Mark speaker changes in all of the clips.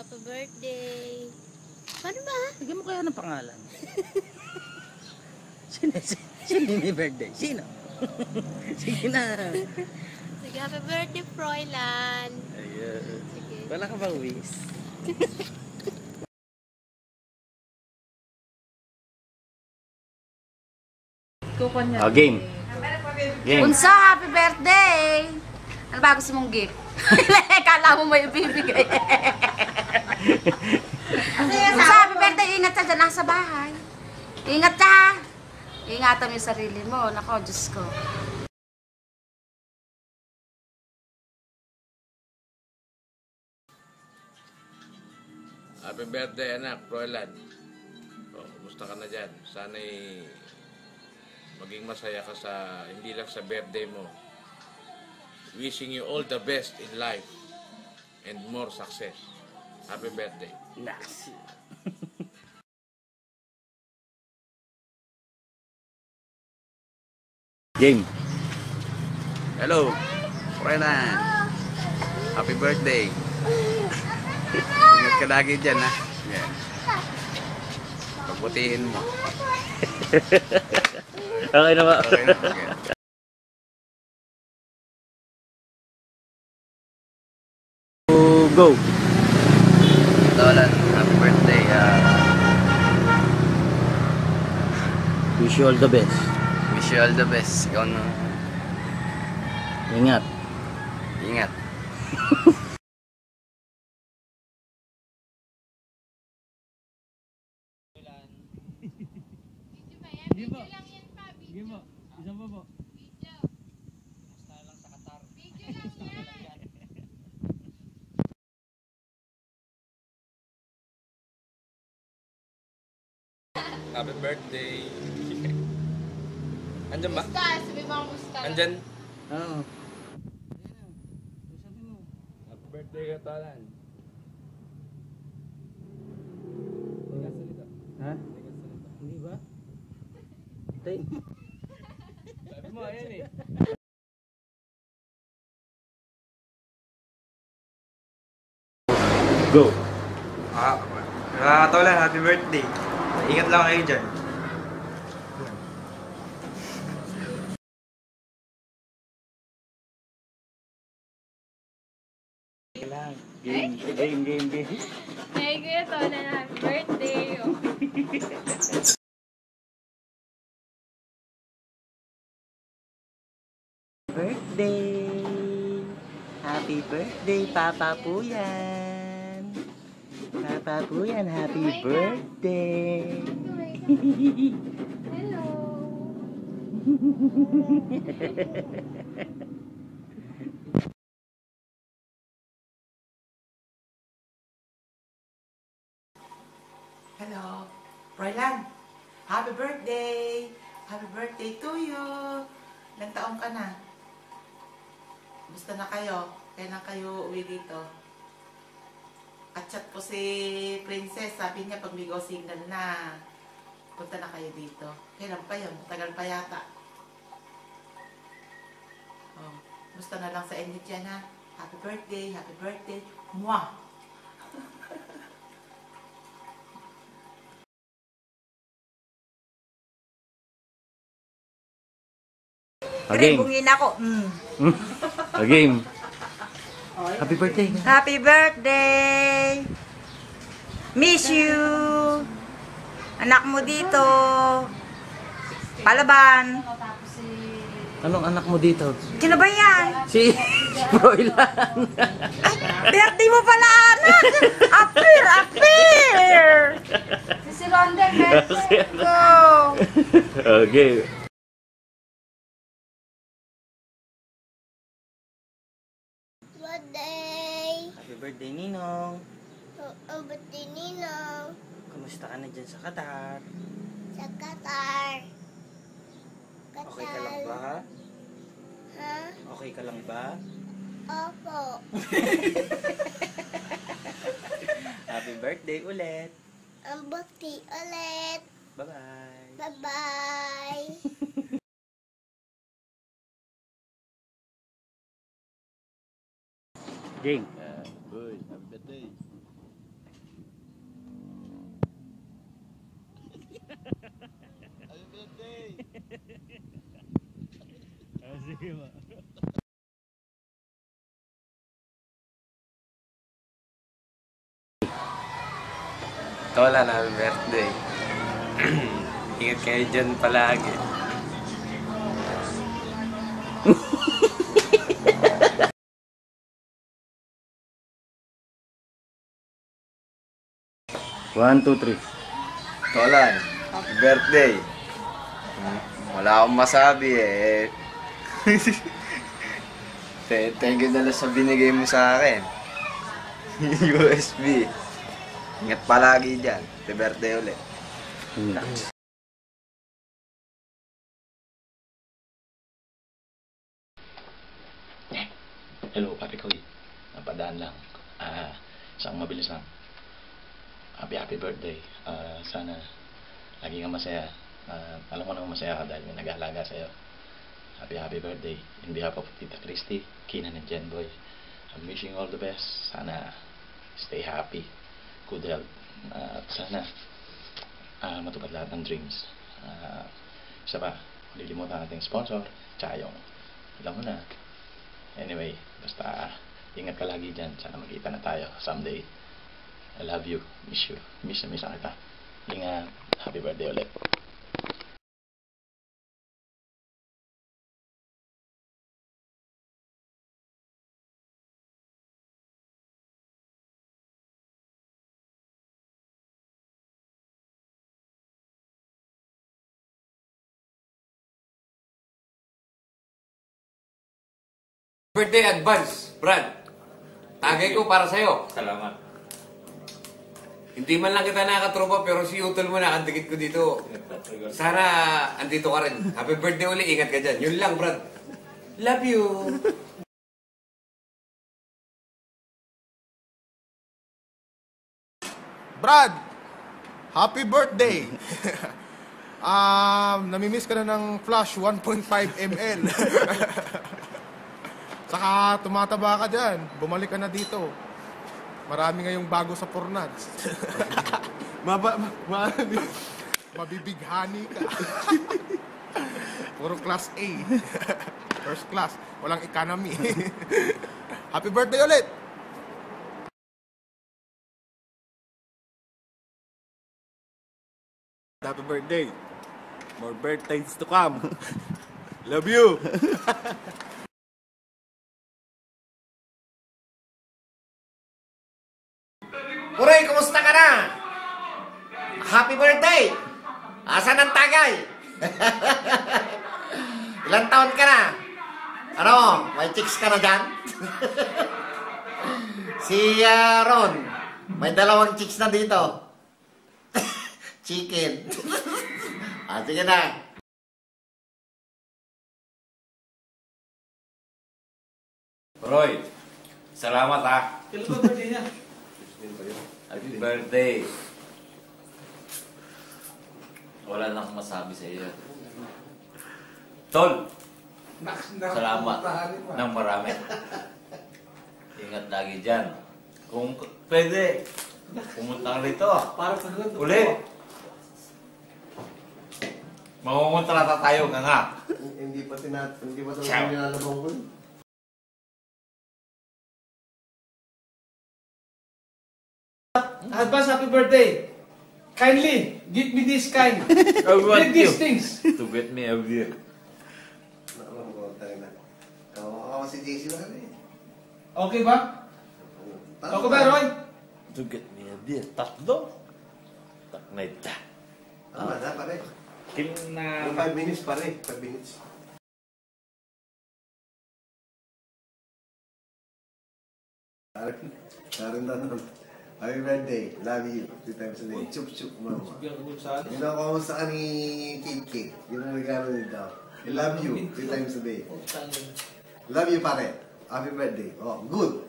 Speaker 1: Happy birthday. Paano ba?
Speaker 2: Bigyan mo kaya ng pangalan. Sino may birthday? Sino? Sige na.
Speaker 1: Sige, happy birthday, Froilan.
Speaker 2: Ayun.
Speaker 1: Sige.
Speaker 2: Wala ka ba wish?
Speaker 3: Oh, game. Game.
Speaker 4: Unsa, happy birthday! Ano ba gusto mong gift? Kala mo may ibibigay. Unsa, happy birthday! Ingat ka dyan lang sa bahay. Ingat ka! Ingatan mo yung sarili mo. Nako, Diyos ko.
Speaker 5: Happy birthday, anak, Froilan. Oh, kumusta ka na dyan? Sana'y maging masaya ka sa, hindi lang sa birthday mo. Wishing you all the best in life and more success. Happy birthday.
Speaker 2: Nasi.
Speaker 3: Game.
Speaker 6: Hello, Froilan. Happy birthday. Ingat ka lagi dyan, ha? Yan. Pagbutihin mo.
Speaker 3: Okay na ba?
Speaker 6: Okay na, okay.
Speaker 3: Go.
Speaker 6: Froilan, happy birthday.
Speaker 3: Wish you all the best.
Speaker 6: Wish you all the best. Ikaw na.
Speaker 3: Ingat.
Speaker 6: Ingat.
Speaker 5: Happy birthday. Andyan ba?
Speaker 1: Musta? Sabi mo musta?
Speaker 5: Andyan?
Speaker 2: Oo.
Speaker 5: Happy birthday ka, Talan.
Speaker 2: Ha? Hindi ba? Tay.
Speaker 5: Sabi mo, ayan eh.
Speaker 3: Go.
Speaker 7: Tolan, happy birthday. Ingat lang kayo dyan.
Speaker 3: Game.
Speaker 1: Hey, Kuya Tona, happy birthday.
Speaker 2: Birthday! Happy birthday, Papa Puyan! Papa Puyan, happy birthday!
Speaker 1: Hello.
Speaker 8: Hello, Froilan. Happy birthday! Happy birthday to you! Ilang taong ka na? Gusto na kayo? Kailan kayo uwi dito? Kachat ko si Princess. Sabi niya pag may go signal na, punta na kayo dito. Kailan pa yun? Tagal pa yata. Oh, gusto na lang sa inyo dyan, ha? Happy birthday! Happy birthday! Mwah!
Speaker 3: Game.
Speaker 4: Bungin ako.
Speaker 3: Game.
Speaker 2: Happy birthday!
Speaker 4: Happy birthday! Miss you! Anak mo dito. Palaban.
Speaker 2: Anong anak mo dito?
Speaker 4: Sino ba yan?
Speaker 2: Si Froilan!
Speaker 4: Birthday mo pala, anak! Appear! Si London, birthday ko.
Speaker 3: Okay.
Speaker 1: Birthday.
Speaker 2: Happy birthday, Ninong!
Speaker 1: Birthday, Ninong.
Speaker 2: Kamusta ka na dyan sa Qatar?
Speaker 1: Sa Qatar.
Speaker 2: Okay ka lang ba?
Speaker 1: Ha?
Speaker 2: Okay ka lang ba?
Speaker 1: Opo.
Speaker 2: Happy birthday ulit!
Speaker 1: Ang birthday ulit.
Speaker 2: Bye-bye!
Speaker 1: Bye-bye.
Speaker 3: Game.
Speaker 6: Good. Happy birthday.
Speaker 3: Sige ba?
Speaker 6: Tolan, happy birthday. Ingat kayo dyan palagi.
Speaker 3: One, two, three.
Speaker 6: Tolan, happy birthday. Wala akong masabi eh. Thank you na lang sa binigay mo sa akin. USB. Ingat palagi dyan. Happy birthday ulit.
Speaker 9: Hello, Papi Koy. Napadaan lang. Isang mabilis lang. Happy birthday. Sana lagi kang masaya. Alam ko naman masaya ka dahil may nag-aalaga sa'yo. Happy birthday. In behalf of Tita Christy, Keenan and Jen Boy, I'm wishing you all the best. Sana stay happy, good health. At sana matupad lahat ng dreams. Isa pa, malilimutan natin sponsor, tsaka yung, alam mo na. Anyway, basta ingat ka lagi dyan. Sana magkita na tayo someday. I love you. Miss you. Miss na kita. Ingat. Happy birthday ulit.
Speaker 5: Birthday advance, Brad. Tagay ko para sa'yo.
Speaker 9: Salamat.
Speaker 5: Hindi man lang kita nakatropa, pero si Utol mo nakadikit ko dito. Sana andito ka rin. Happy birthday uli, ingat ka dyan. Yun lang, Brad. Love you.
Speaker 10: Brad, happy birthday! Namimiss ka na ng Flash 1.5 ml. Saka tumataba ka dyan. Bumalik ka na dito. Marami ngayong bago sa Fornads. Mabibighani ka. Puro class A. First class. Walang economy. Happy birthday ulit!
Speaker 2: Happy birthday. More birthdays to come. Love you.
Speaker 11: Puray, kumusta ka na? Happy birthday! Asan ang tagay? Ilang taon ka na? Ano, may chicks ka na dyan? Si Ron, may 2 chicks na dito. Chicken. Sige na.
Speaker 5: Roy, salamat ha.
Speaker 7: Kailan ba birthday niya?
Speaker 5: Happy birthday. Wala na akong masabi sa iyo. Tol, salamat ng marami. Ingat lagi dyan. Kung pwede, pumunta ka rito. Uli. Mangungontrata tayo nga.
Speaker 11: Hindi pa
Speaker 5: Ciao.
Speaker 11: nilalabang ko.
Speaker 7: Advance happy birthday. Kindly, give me this kind.
Speaker 5: I want
Speaker 7: Take these
Speaker 5: you
Speaker 7: things.
Speaker 5: to get me a beer.
Speaker 11: Kawawa si JC na rin.
Speaker 7: Okay ba? Okay ba, Roy?
Speaker 5: To get me a beer. Tatlo? Tak na ita.
Speaker 11: Tama na, pare.
Speaker 5: Kina...
Speaker 11: 5 minutes, pare. 5 minutes. Karin na nun. Happy birthday. Love you. 3 times a day. Chup chup, mama. Yun ang kamusta ka ni Kid Kid. Yun ang regalo nito. I love you 3 times a day. Love you, pare. Happy birthday. Oh, good.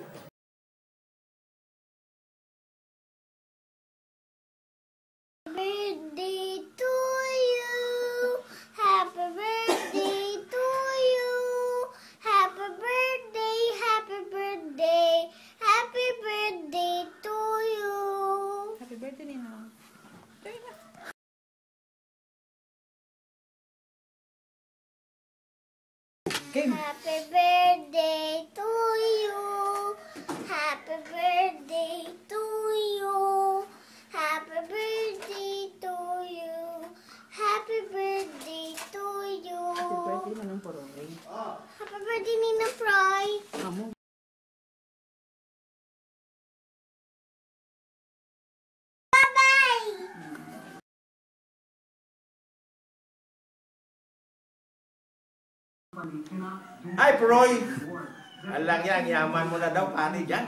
Speaker 1: Birthday to you. Happy birthday to you. Happy birthday, happy birthday. Happy birthday to you.
Speaker 4: Happy birthday, Nina.
Speaker 7: Sing.
Speaker 1: Happy birthday to you. Happy birthday to you. Happy birthday to you. Happy birthday to you.
Speaker 4: Happy birthday Manong Poroy.
Speaker 1: Happy birthday, Nina Froy. Bye-bye.
Speaker 12: Ay, Proy! Alang yan, yaman mo na daw, pare, dyan.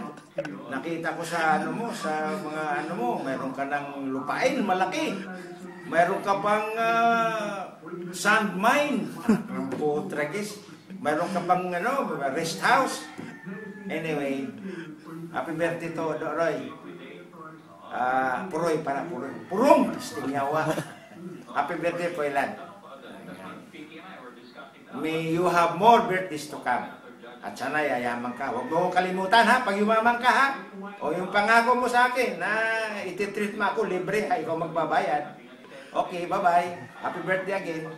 Speaker 12: Nakita ko sa ano mo, sa mga ano mo, meron ka ng lupain, malaki. Meron ka pang sand mine, ang putragis. Meron ka pang ano, rest house. Anyway, happy birthday to Roy. Puroy, para Puroy. Purong! Stinyawa. Happy birthday, Poylan. May you have more birthdays to come. At sana yayaman ka. Huwag mo kalimutan ha, pag yumaman ka ha. O yung pangako mo sa akin na ititreat mo ako libre ha, ikaw magbabayad. Okay, bye-bye. Happy birthday again.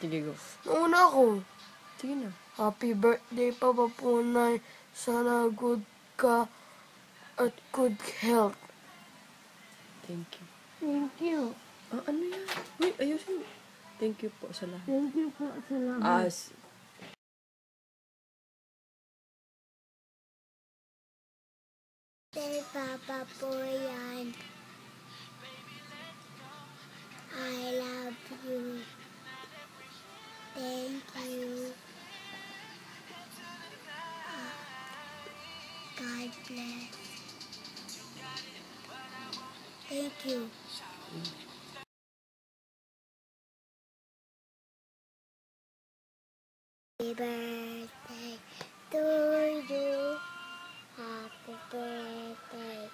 Speaker 13: Sige, go. Nauna ako. Sige na. Happy birthday, Papa Punay. Sana good ka at good health. Thank you.
Speaker 1: Thank you.
Speaker 13: Ano yan? Wait, ayusin. Thank you po sa lahat.
Speaker 1: Thank you po sa lahat. Birthday, Papa Poyan. I love you. Thank you. God bless. Thank you. Happy birthday to you. Happy birthday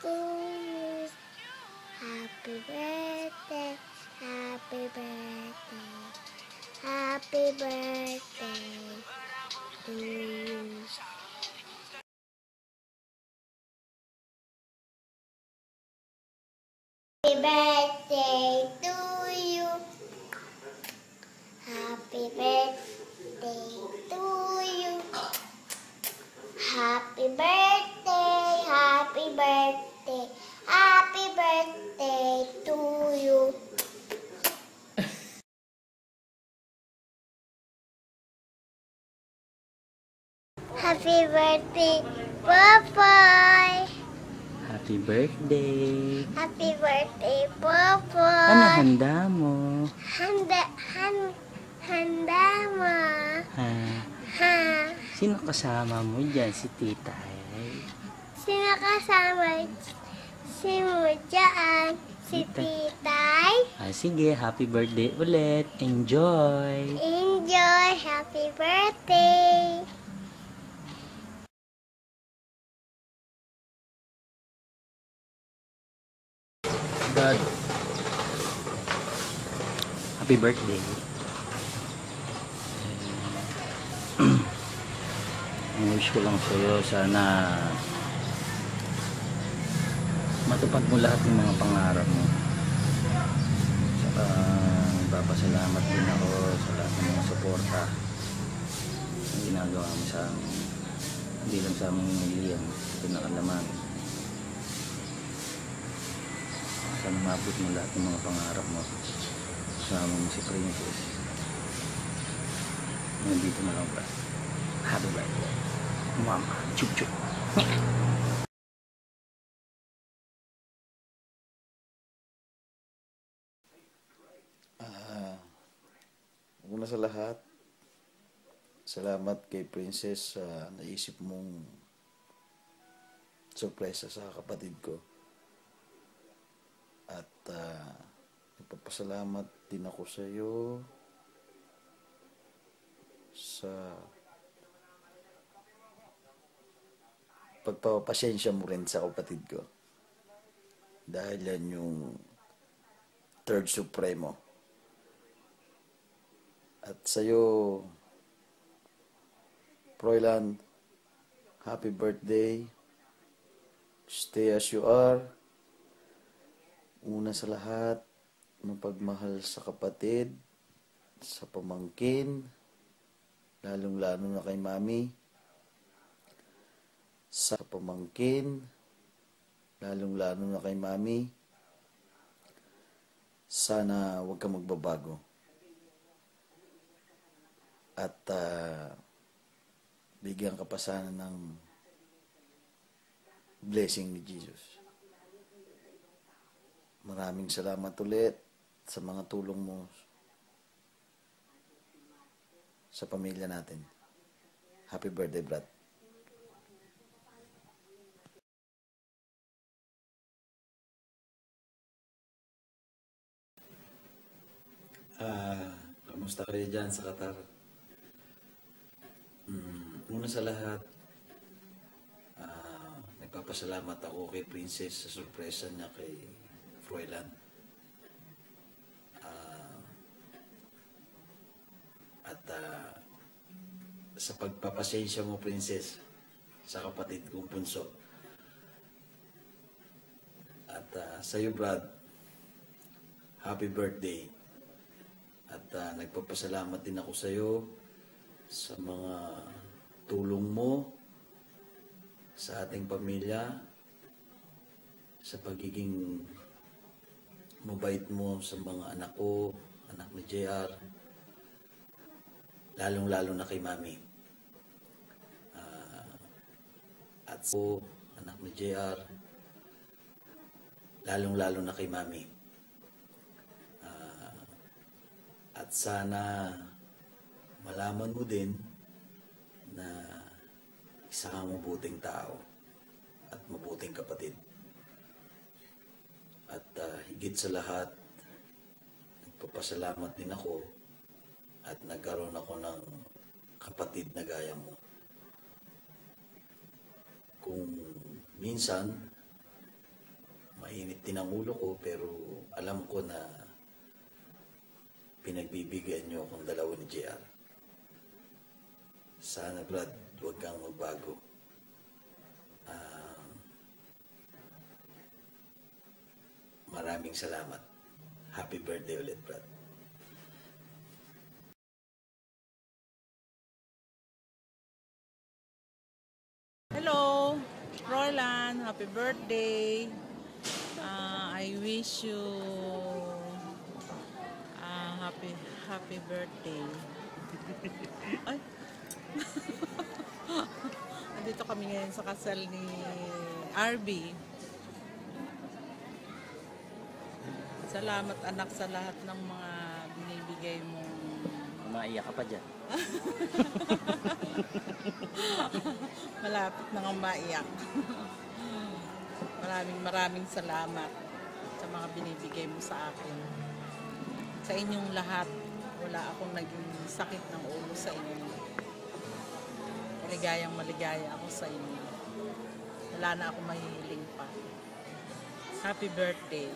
Speaker 1: to you. Happy birthday. Happy birthday. Happy birthday to you. Happy birthday to you. Happy birthday to you. Happy birthday, happy birthday, happy birthday to you. Happy birthday, Popoy!
Speaker 3: Happy birthday!
Speaker 1: Happy birthday, Popoy!
Speaker 3: Ano handa mo?
Speaker 1: Handa mo. Ha.
Speaker 3: Sino kasama mo dyan? Si Tita Ay?
Speaker 1: Sino kasama si mo dyan? Si Titay?
Speaker 3: Sige, happy birthday ulit. Enjoy!
Speaker 1: Enjoy! Happy birthday!
Speaker 3: God, happy birthday. Ang wish ko lang sa'yo, sana matupad mo lahat ng mga pangarap mo. Saka nagpapasalamat din ako sa lahat ng mga suporta na ginagawa mo sa amin. Hindi lang sa aming Lilian, pinakalaman. Sana mabot mo lahat ng mga pangarap mo. Kasama mo si Princess. Nandito na lang ba? Happy birthday. Mama, chup-chup.
Speaker 11: Una sa lahat, salamat kay Princess sa naisip mong sorpresa sa kapatid ko. At nagpapasalamat din ako sa iyo sa pagpapasensya mo rin sa kapatid ko. Dahil yan yung
Speaker 3: Third Supremo. At sa'yo, Froilan, happy birthday. Stay as you are. Una sa lahat, mapagmahal sa kapatid, sa pamangkin, lalong-lalo na kay Mami. Sa pamangkin, lalong-lalo na kay Mami. Sana huwag kang magbabago. At bigyan ka pa sana ng blessing ni Jesus. Maraming salamat ulit sa mga tulong mo sa pamilya natin. Happy birthday, Brad. Kamusta kayo dyan sa Qatar? Una sa lahat, nagpapasalamat ako kay Princess sa sorpresa niya kay Froilan. Sa pagpapasensya mo, Princess, sa kapatid kong punso. At sa'yo, Brad, happy birthday. At nagpapasalamat din ako sa'yo sa mga tulong mo sa ating pamilya, sa pagiging mabait mo sa mga anak ko, anak ni JR, lalong-lalo na kay Mami. At so, anak ni JR, lalong-lalo na kay Mami. At sana malaman mo din na isa kang mabuting tao at mabuting kapatid. At higit sa lahat, nagpapasalamat din ako at nagkaroon ako ng kapatid na gaya mo. Kung minsan, mainit din ang ulo ko, pero alam ko na pinagbibigyan niyo akong dalawa ni JR. Sana, Brad, huwag kang magbago. Maraming salamat. Happy birthday ulit, Brad.
Speaker 14: Hello, Froilan. Happy birthday. I wish you happy birthday. Ay. Andito kami ngayon sa kasal ni RB. Salamat, anak, sa lahat ng mga binibigay mo.
Speaker 3: Maiyak ka pa dyan.
Speaker 14: Malapit na nga maiyak. Maraming salamat sa mga binibigay mo sa akin. Sa inyong lahat, wala akong naging sakit ng ulo sa inyo. Maligaya ako sa inyo. Wala na akong mahihiling pa. Happy birthday.